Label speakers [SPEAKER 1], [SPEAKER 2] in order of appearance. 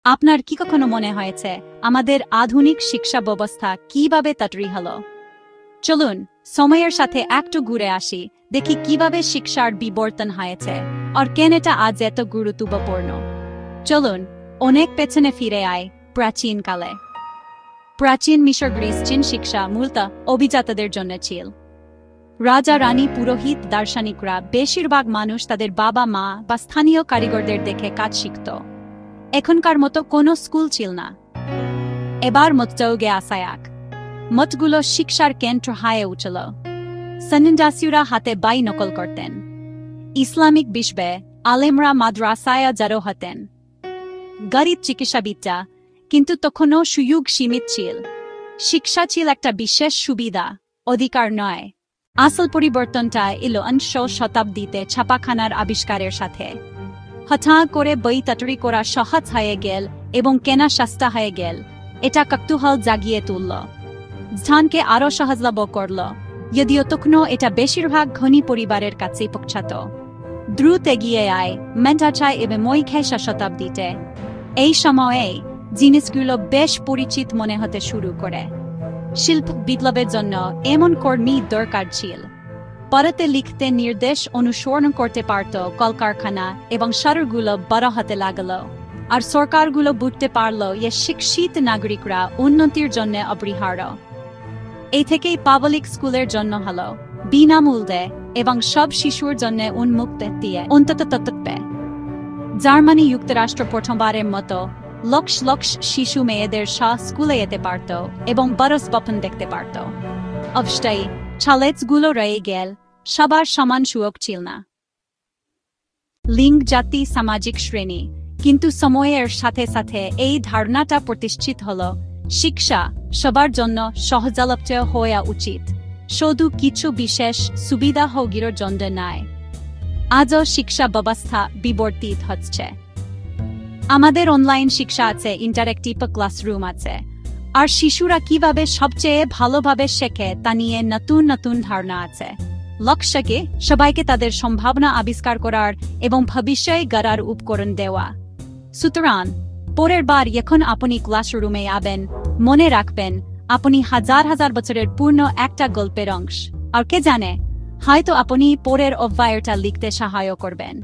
[SPEAKER 1] আপনার কি কখনো মনে হয়েছে আমাদের আধুনিক শিক্ষা ব্যবস্থা কিভাবে তৈরি হলো? চলুন সময়ের সাথে একটু ঘুরে আসি, দেখি কিভাবে শিক্ষার বিবর্তন হয়েছে আর কেন এটা আজ এত গুরুত্বপূর্ণ। চলুন অনেক পেছনে ফিরে আয়, প্রাচীন কালে। প্রাচীন মিশর গ্রিস চীন শিক্ষা মূলত অভিজাতদের জন্য ছিল। রাজা রানী পুরোহিত দার্শনিকরা বেশিরভাগ মানুষ তাদের বাবা মা বা স্থানীয় কারিগরদের দেখে কাজ শিখত। এখনকার মতো কোনো স্কুল ছিল না। এবার মতযুগে আসায়াক মতগুলো শিক্ষার কেন্দ্র হয়ে উঠল। সন্ন্যাসীরা হাতে বাই নকল করতেন। ইসলামিক বিশ্বে আলেমরা মাদ্রাসায় জড়ো হতেন। গরিব চিকিৎসাবিদ্যা, কিন্তু তখনও সুযোগ সীমিত ছিল। শিক্ষা ছিল একটা বিশেষ সুবিধা, অধিকার নয়। আসল পরিবর্তনটা এলো 19শ শতাব্দীতে ছাপাখানার আবিষ্কারের সাথে। হঠাৎ করে বই তৈরি করা সহজ হয়ে গেল এবং কেনা সস্তা হয়ে গেল। এটা কৌতূহল জাগিয়ে তুলল, স্থানকে আরও সহজলভ্য করল, যদিও তখনও এটা বেশিরভাগ ধনী পরিবারের কাছে পৌঁছাত। দ্রুত এগিয়ে আয় মেন্টাচায় এবং মৈখেশ শতাব্দীতে। এই সময়ে জিনিসগুলো বেশ পরিচিত মনে হতে শুরু করে। শিল্প বিপ্লবের জন্য এমন কর্মী দরকার ছিল। পড়াতে লিখতে নির্দেশ অনুসরণ করতে পারত কলকারখানা এবং শহরগুলো বড় হতে লাগল, আর সরকারগুলো বুঝতে পারল যে শিক্ষিত নাগরিকরা উন্নতির জন্য অপরিহার্য। এই থেকেই পাবলিক স্কুলের জন্য হলো বিনামূল্যে এবং সব শিশুর জন্য উন্মুক্ত দিয়ে অন্তত তত্ত্বে। জার্মানি যুক্তরাষ্ট্র প্রথমবারের মতো লক্ষ লক্ষ শিশু মেয়েদের স্কুলে যেতে পারত এবং বড় স্বপ্ন দেখতে পারত। অবশ্যই ছালেজগুলো রয়ে গেল, সবার সমান সুযোগ ছিল না। লিঙ্গ, জাতি, সামাজিক শ্রেণী, কিন্তু সময়ের সাথে সাথে এই ধারণাটা প্রতিষ্ঠিত হল শিক্ষা সবার জন্য সহজলভ্য হওয়া উচিত, শুধু কিছু বিশেষ সুবিধাভোগীর জন্য নয়। আজও শিক্ষা ব্যবস্থা বিবর্তিত হচ্ছে। আমাদের অনলাইন শিক্ষা আছে, ইন্টারেক্টিভ ক্লাসরুম আছে, আর শিশুরা কিভাবে সবচেয়ে ভালোভাবে শেখে তা নিয়ে নতুন নতুন ধারণা আছে। লক্ষ্যকে সবাইকে তাদের সম্ভাবনা আবিষ্কার করার এবং ভবিষ্যৎ গড়ার উপকরণ দেওয়া। সুতরাং পরের বার যখন আপনি ক্লাসরুমে আবেন, মনে রাখবেন আপনি হাজার হাজার বছরের পূর্ণ একটা গল্পের অংশ। আর কে জানে, হয়তো আপনি পরের অধ্যায়টা লিখতে সাহায্য করবেন।